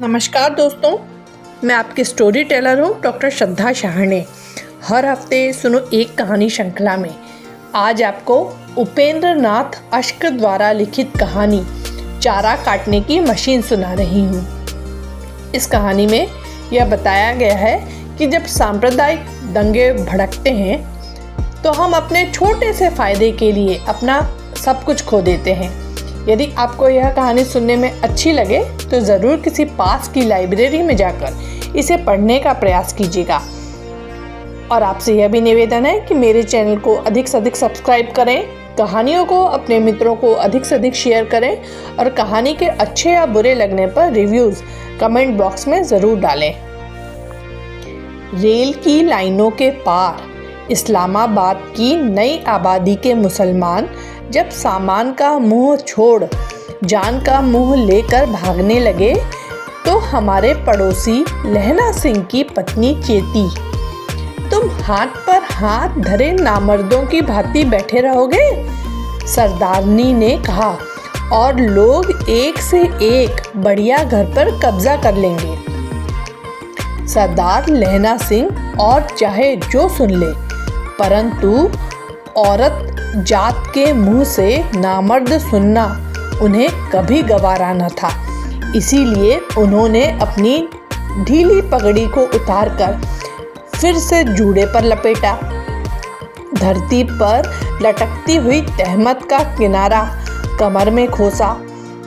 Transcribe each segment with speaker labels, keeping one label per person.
Speaker 1: नमस्कार दोस्तों, मैं आपकी स्टोरी टेलर हूँ डॉक्टर श्रद्धा शाहणे। हर हफ्ते सुनो एक कहानी श्रृंखला में आज आपको उपेंद्र नाथ अश्क द्वारा लिखित कहानी चारा काटने की मशीन सुना रही हूँ। इस कहानी में यह बताया गया है कि जब सांप्रदायिक दंगे भड़कते हैं तो हम अपने छोटे से फायदे के लिए अपना सब कुछ खो देते हैं। यदि आपको यह कहानी सुनने में अच्छी लगे तो ज़रूर किसी पास की लाइब्रेरी में जाकर इसे पढ़ने का प्रयास कीजिएगा। और आपसे यह भी निवेदन है कि मेरे चैनल को अधिक से अधिक सब्सक्राइब करें, कहानियों को अपने मित्रों को अधिक से अधिक शेयर करें और कहानी के अच्छे या बुरे लगने पर रिव्यूज़ कमेंट बॉक्स में ज़रूर डालें। रेल की लाइनों के पार इस्लामाबाद की नई आबादी के मुसलमान जब सामान का मुंह छोड़ जान का मुंह लेकर भागने लगे तो हमारे पड़ोसी लहना सिंह की पत्नी चेती, तुम हाथ पर हाथ धरे नामर्दों की भांति बैठे रहोगे? सरदारनी ने कहा, और लोग एक से एक बढ़िया घर पर कब्जा कर लेंगे। सरदार लहना सिंह और चाहे जो सुन ले, परंतु औरत जात के मुंह से नामर्द सुनना उन्हें कभी गवारा न था। इसीलिए उन्होंने अपनी ढीली पगड़ी को उतारकर फिर से जूड़े पर लपेटा। धरती पर लटकती हुई तहमत का किनारा कमर में खोसा,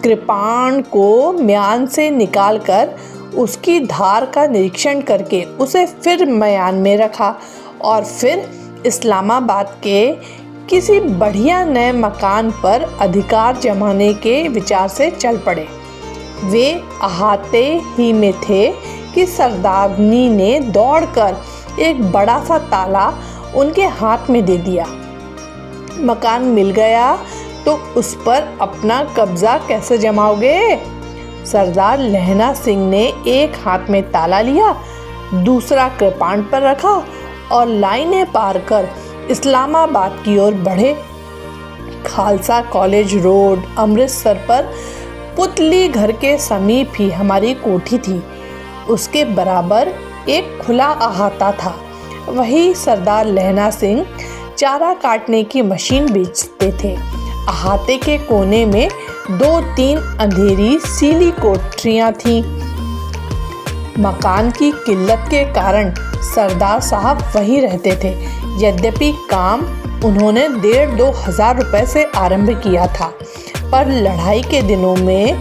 Speaker 1: कृपाण को म्यान से निकालकर उसकी धार का निरीक्षण करके उसे फिर म्यान में रखा और फिर इस्लामाबाद के किसी बढ़िया नए मकान पर अधिकार जमाने के विचार से चल पड़े। वे अहाते ही में थे कि सरदारनी ने दौड़कर एक बड़ा सा ताला उनके हाथ में दे दिया। मकान मिल गया तो उस पर अपना कब्जा कैसे जमाओगे? सरदार लहना सिंह ने एक हाथ में ताला लिया, दूसरा कृपाण पर रखा और लाइनें पार कर इस्लामाबाद की ओर बढ़े। खालसा कॉलेज रोड अमृतसर पर पुतली घर के समीप ही हमारी कोठी थी। उसके बराबर एक खुला अहाता था। वही सरदार लहना सिंह चारा काटने की मशीन बेचते थे। अहाते के कोने में 2-3 अंधेरी सीली कोठरियाँ थीं। मकान की किल्लत के कारण सरदार साहब वहीं रहते थे। यद्यपि काम उन्होंने 1,500-2 हज़ार रुपये से आरंभ किया था, पर लड़ाई के दिनों में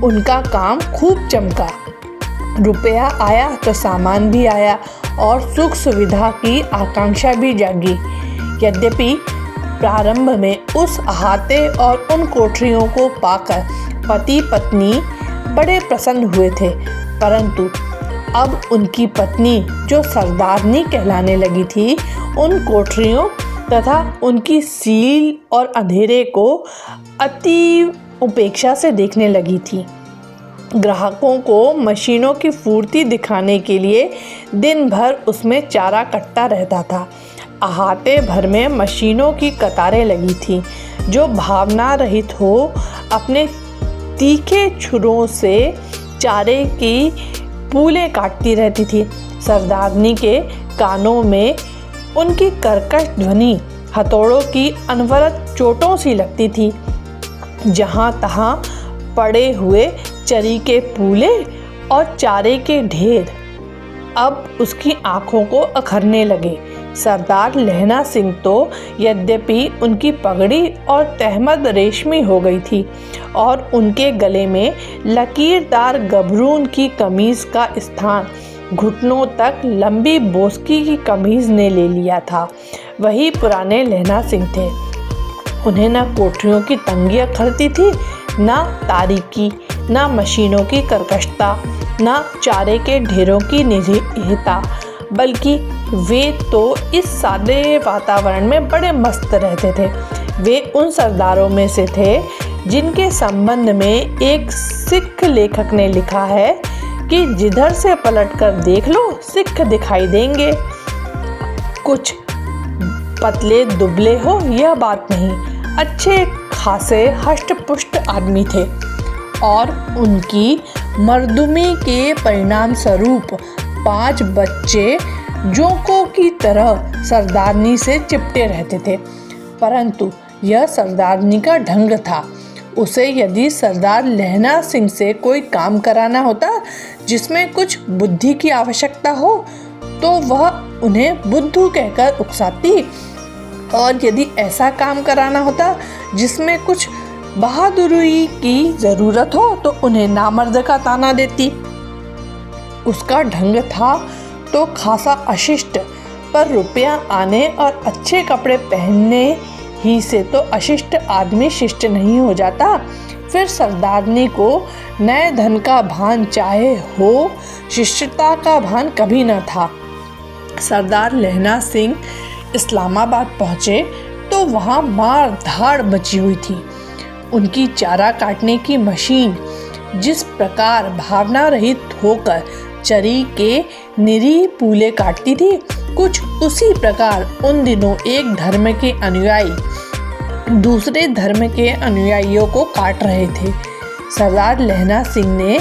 Speaker 1: उनका काम खूब चमका। रुपया आया तो सामान भी आया और सुख सुविधा की आकांक्षा भी जागी। यद्यपि प्रारंभ में उस अहाते और उन कोठरियों को पाकर पति पत्नी बड़े प्रसन्न हुए थे, परंतु अब उनकी पत्नी जो सरदारनी कहलाने लगी थी, उन कोठरियों तथा उनकी सील और अंधेरे को अति उपेक्षा से देखने लगी थी। ग्राहकों को मशीनों की फुर्ती दिखाने के लिए दिन भर उसमें चारा कटता रहता था। अहाते भर में मशीनों की कतारें लगी थी जो भावना रहित हो अपने तीखे छुरों से चारे की पूलें काटती रहती थी। सरदारनी के कानों में उनकी कर्कश ध्वनि हथौड़ों की अनवरत चोटों सी लगती थी। जहाँ तहाँ पड़े हुए चरी के पूले और चारे के ढेर अब उसकी आंखों को अखरने लगे। सरदार लहना सिंह तो यद्यपि उनकी पगड़ी और तहमद रेशमी हो गई थी और उनके गले में लकीरदार गबरून की कमीज का स्थान घुटनों तक लंबी बोस्की की कमीज ने ले लिया था, वही पुराने लहना सिंह थे। उन्हें न कोठरियों की तंगी अखरती थी, न तारीकी, न मशीनों की कर्कशता, न चारे के ढेरों की निरीहता, बल्कि वे तो इस सादे वातावरण में बड़े मस्त रहते थे। वे उन सरदारों में से थे जिनके संबंध में एक सिख लेखक ने लिखा है कि जिधर से पलटकर देख लो सिख दिखाई देंगे। कुछ पतले दुबले हो यह बात नहीं, अच्छे खासे हष्ट पुष्ट आदमी थे। और उनकी मर्दुमी के परिणाम स्वरूप 5 बच्चे जोंकों की तरह सरदारनी से चिपटे रहते थे। परंतु यह सरदारनी का ढंग था। उसे यदि सरदार लहना सिंह से कोई काम कराना होता जिसमें कुछ बुद्धि की आवश्यकता हो तो वह उन्हें बुद्धू कहकर उकसाती, और यदि ऐसा काम कराना होता जिसमें कुछ बहादुरी की ज़रूरत हो तो उन्हें नामर्द का ताना देती। उसका ढंग था तो खासा अशिष्ट, पर रुपया आने और अच्छे कपड़े पहनने ही से तो अशिष्ट आदमी शिष्ट नहीं हो जाता। फिर सरदारनी को नए धन का भान चाहे हो, शिष्टता का भान कभी न था। सरदार लहना सिंह इस्लामाबाद पहुँचे तो वहाँ मार धाड़ मची हुई थी। उनकी चारा काटने की मशीन जिस प्रकार भावना रहित होकर चरी के निरीह पूले काटती थी, कुछ उसी प्रकार उन दिनों एक धर्म के अनुयायी दूसरे धर्म के अनुयायियों को काट रहे थे। सरदार लहना सिंह ने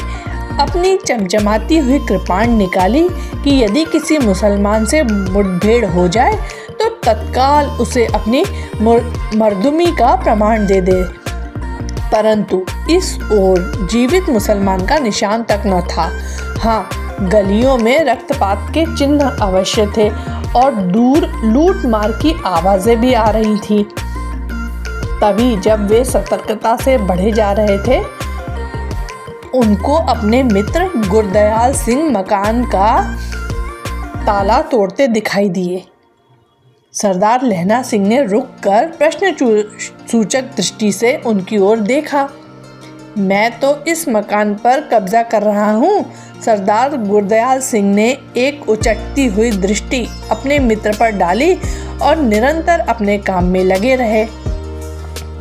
Speaker 1: अपनी चमचमाती हुई कृपाण निकाली कि यदि किसी मुसलमान से मुठभेड़ हो जाए तो तत्काल उसे अपनी मर्दुमी का प्रमाण दे दे। परंतु इस ओर जीवित मुसलमान का निशान तक न था। हाँ, गलियों में रक्तपात के चिन्ह अवश्य थे और दूर लूट मार की आवाजें भी आ रही थी। तभी जब वे सतर्कता से बढ़े जा रहे थे, उनको अपने मित्र गुरदयाल सिंह मकान का ताला तोड़ते दिखाई दिए। सरदार लहना सिंह ने रुककर प्रश्न सूचक दृष्टि से उनकी ओर देखा। मैं तो इस मकान पर कब्जा कर रहा हूँ। सरदार गुरदयाल सिंह ने एक उचटती हुई दृष्टि अपने मित्र पर डाली और निरंतर अपने काम में लगे रहे।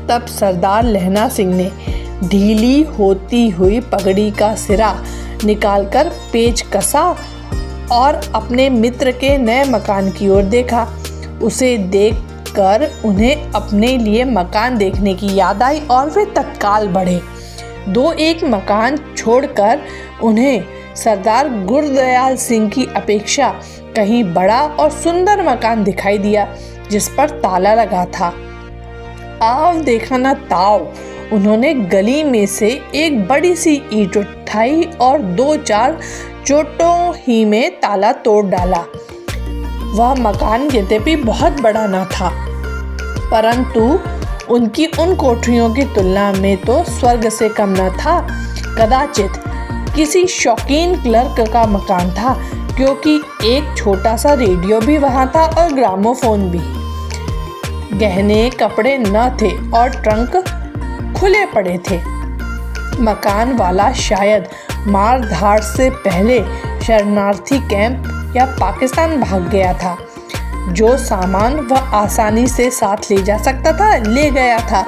Speaker 1: तब सरदार लहना सिंह ने ढीली होती हुई पगड़ी का सिरा निकालकर पेच कसा और अपने मित्र के नए मकान की ओर देखा। उसे देखकर उन्हें अपने लिए मकान देखने की याद आई और वे तत्काल बढ़े। 2-1 मकान छोड़कर उन्हें सरदार गुरदयाल सिंह की अपेक्षा कहीं बड़ा और सुंदर मकान दिखाई दिया जिस पर ताला लगा था। आव देखा न ताव, उन्होंने गली में से एक बड़ी सी ईंट उठाई और 2-4 चोटों ही में ताला तोड़ डाला। वह मकान यद्यपि बहुत बड़ा न था, परंतु उनकी उन कोठरियों की तुलना में तो स्वर्ग से कम न था। कदाचित किसी शौकीन क्लर्क का मकान था, क्योंकि एक छोटा सा रेडियो भी वहाँ था और ग्रामोफोन भी। गहने कपड़े न थे और ट्रंक खुले पड़े थे। मकान वाला शायद मार धाड़ से पहले शरणार्थी कैंप या पाकिस्तान भाग गया था। जो सामान वह आसानी से साथ ले जा सकता था ले गया था।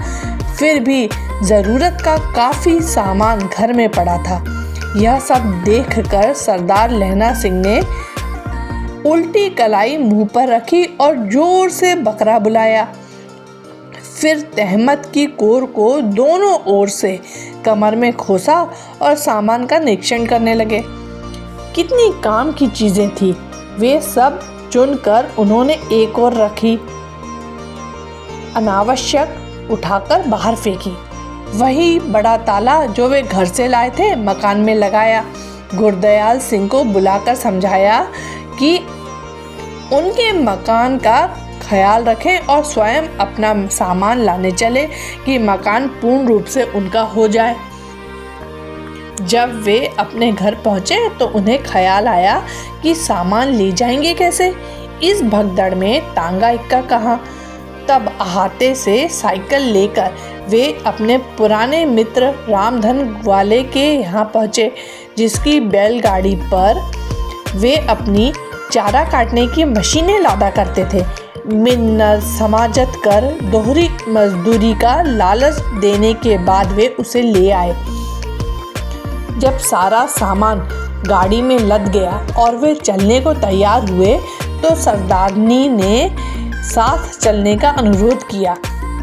Speaker 1: फिर भी ज़रूरत का काफ़ी सामान घर में पड़ा था। यह सब देखकर सरदार लहना सिंह ने उल्टी कलाई मुंह पर रखी और जोर से बकरा बुलाया। फिर तहमत की कोर को दोनों ओर से कमर में खोसा और सामान का निरीक्षण करने लगे। कितनी काम की चीज़ें थी, वे सब चुनकर उन्होंने एक ओर रखी, अनावश्यक उठाकर बाहर फेंकी। वही बड़ा ताला जो वे घर से लाए थे मकान में लगाया। गुरदयाल सिंह को बुलाकर समझाया कि उनके मकान का ख्याल रखें और स्वयं अपना सामान लाने चले कि मकान पूर्ण रूप से उनका हो जाए। जब वे अपने घर पहुंचे तो उन्हें ख्याल आया कि सामान ले जाएंगे कैसे। इस भगदड़ में तांगा इक्का कहाँ। तब अहाते से साइकिल लेकर वे अपने पुराने मित्र रामधन वाले के यहाँ पहुँचे, जिसकी बैलगाड़ी पर वे अपनी चारा काटने की मशीनें लादा करते थे। मिन्नत समाजत कर दोहरी मजदूरी का लालच देने के बाद वे उसे ले आए। जब सारा सामान गाड़ी में लद गया और वे चलने को तैयार हुए तो सरदारनी ने साथ चलने का अनुरोध किया।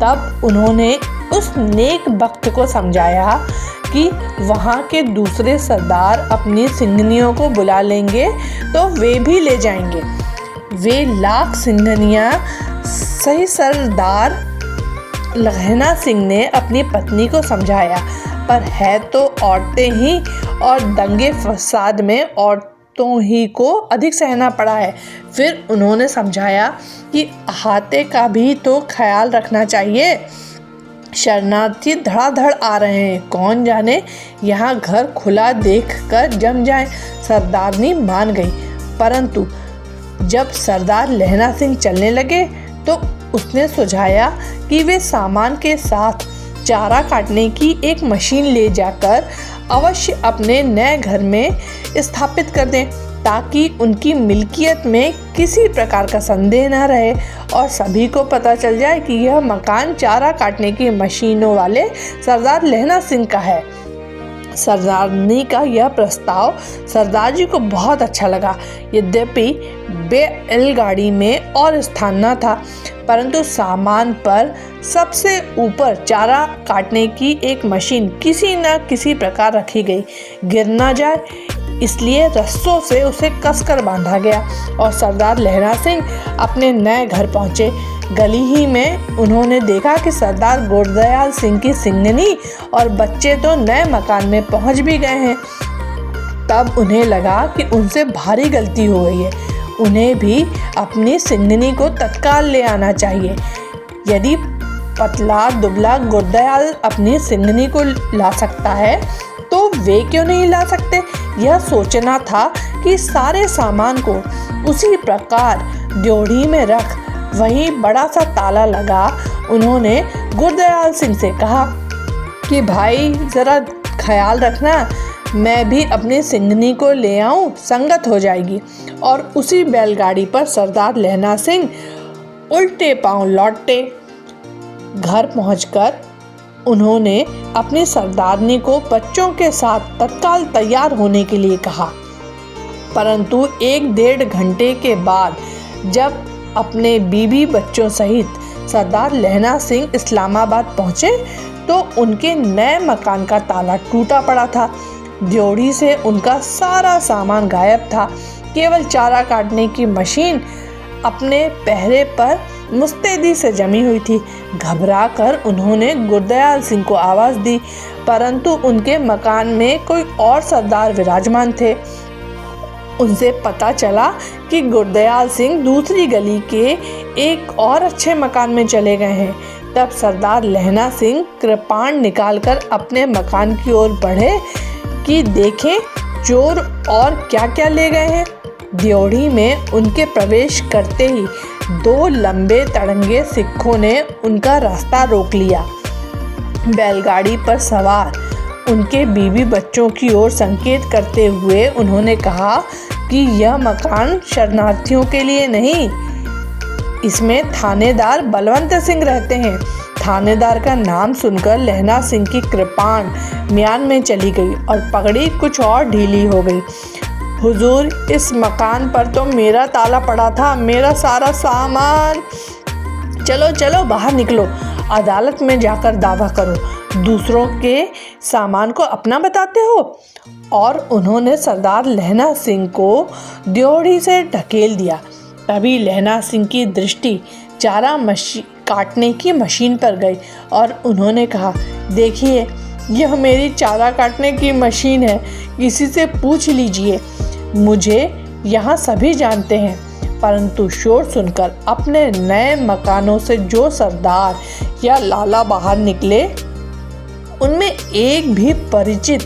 Speaker 1: तब उन्होंने उस नेक वक्त को समझाया कि वहाँ के दूसरे सरदार अपनी सिंघनियों को बुला लेंगे तो वे भी ले जाएंगे। वे लाख सिंघनियाँ सही सरदार लहना सिंह ने अपनी पत्नी को समझाया, पर है तो औरतें ही और दंगे फसाद में औरतों ही को अधिक सहना पड़ा है। फिर उन्होंने समझाया कि अहाते का भी तो ख्याल रखना चाहिए। शरणार्थी धड़ाधड़ आ रहे हैं, कौन जाने यहाँ घर खुला देखकर जम जाए। सरदारनी मान गई, परंतु जब सरदार लहना सिंह चलने लगे तो उसने सुझाया कि वे सामान के साथ चारा काटने की एक मशीन ले जाकर अवश्य अपने नए घर में स्थापित कर दें, ताकि उनकी मिल्कियत में किसी प्रकार का संदेह न रहे और सभी को पता चल जाए कि यह मकान चारा काटने की मशीनों वाले सरदार लहना सिंह का है। सरदारनी का यह प्रस्ताव सरदार जी को बहुत अच्छा लगा। यद्यपि बैलगाड़ी में और स्थान न था, परंतु सामान पर सबसे ऊपर चारा काटने की एक मशीन किसी न किसी प्रकार रखी गई, गिर न जाए इसलिए रस्सों से उसे कसकर बांधा गया और सरदार लहना सिंह अपने नए घर पहुंचे। गली ही में उन्होंने देखा कि सरदार गुरदयाल सिंह की सिंघनी और बच्चे तो नए मकान में पहुंच भी गए हैं। तब उन्हें लगा कि उनसे भारी गलती हो गई है, उन्हें भी अपनी सिंघनी को तत्काल ले आना चाहिए। यदि पतला दुबला गुरदयाल अपनी सिंघनी को ला सकता है तो वे क्यों नहीं ला सकते। यह सोचना था कि सारे सामान को उसी प्रकार ड्योढ़ी में रख वहीं बड़ा सा ताला लगा। उन्होंने गुरदयाल सिंह से कहा कि भाई ज़रा ख्याल रखना, मैं भी अपनी सिंघनी को ले आऊं, संगत हो जाएगी। और उसी बैलगाड़ी पर सरदार लहना सिंह उल्टे पांव लौटे। घर पहुंचकर उन्होंने अपनी सरदारनी को बच्चों के साथ तत्काल तैयार होने के लिए कहा, परंतु 1-1.5 घंटे के बाद जब अपने बीबी बच्चों सहित सरदार लहना सिंह इस्लामाबाद पहुंचे तो उनके नए मकान का ताला टूटा पड़ा था। ड्योढ़ी से उनका सारा सामान गायब था, केवल चारा काटने की मशीन अपने पहरे पर मुस्तैदी से जमी हुई थी। घबराकर उन्होंने गुरदयाल सिंह को आवाज़ दी, परंतु उनके मकान में कोई और सरदार विराजमान थे। उनसे पता चला कि गुरदयाल सिंह दूसरी गली के एक और अच्छे मकान में चले गए हैं। तब सरदार लहना सिंह कृपाण निकालकर अपने मकान की ओर बढ़े कि देखें चोर और क्या क्या ले गए हैं। ड्योढ़ी में उनके प्रवेश करते ही 2 लंबे तड़ंगे सिखों ने उनका रास्ता रोक लिया। बैलगाड़ी पर सवार उनके बीवी बच्चों की ओर संकेत करते हुए उन्होंने कहा कि यह मकान शरणार्थियों के लिए नहीं, इसमें थानेदार बलवंत सिंह रहते हैं। थानेदार का नाम सुनकर लहना सिंह की कृपाण म्यान में चली गई और पगड़ी कुछ और ढीली हो गई। हुजूर, इस मकान पर तो मेरा ताला पड़ा था, मेरा सारा सामान। चलो चलो बाहर निकलो, अदालत में जाकर दावा करो, दूसरों के सामान को अपना बताते हो। और उन्होंने सरदार लहना सिंह को ड्योढ़ी से ढकेल दिया। तभी लहना सिंह की दृष्टि चारा काटने की मशीन पर गई और उन्होंने कहा, देखिए यह मेरी चारा काटने की मशीन है, किसी से पूछ लीजिए, मुझे यहाँ सभी जानते हैं। परंतु शोर सुनकर अपने नए मकानों से जो सरदार या लाला बाहर निकले उनमें एक भी परिचित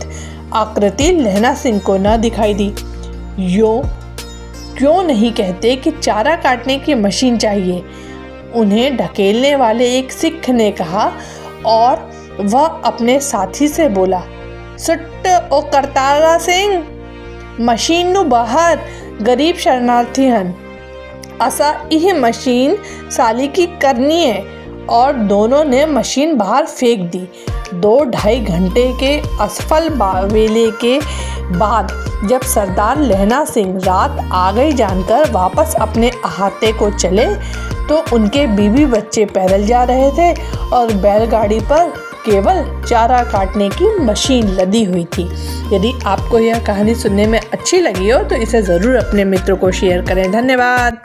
Speaker 1: आकृति लहना सिंह को न दिखाई दी। यो क्यों नहीं कहते कि चारा काटने की मशीन चाहिए, उन्हें ढकेलने वाले एक सिख ने कहा और वह अपने साथी से बोला, सुट्ट ओ करतारा सिंह, मशीन नु बाहर, गरीब शरणार्थी हन, असा यह मशीन साली की करनी है। और दोनों ने मशीन बाहर फेंक दी। 2-2.5 घंटे के असफल बावेले के बाद जब सरदार लहना सिंह रात आ गई जानकर वापस अपने अहाते को चले तो उनके बीवी बच्चे पैदल जा रहे थे और बैलगाड़ी पर केवल चारा काटने की मशीन लदी हुई थी। यदि आपको यह कहानी सुनने में अच्छी लगी हो तो इसे ज़रूर अपने मित्रों को शेयर करें। धन्यवाद।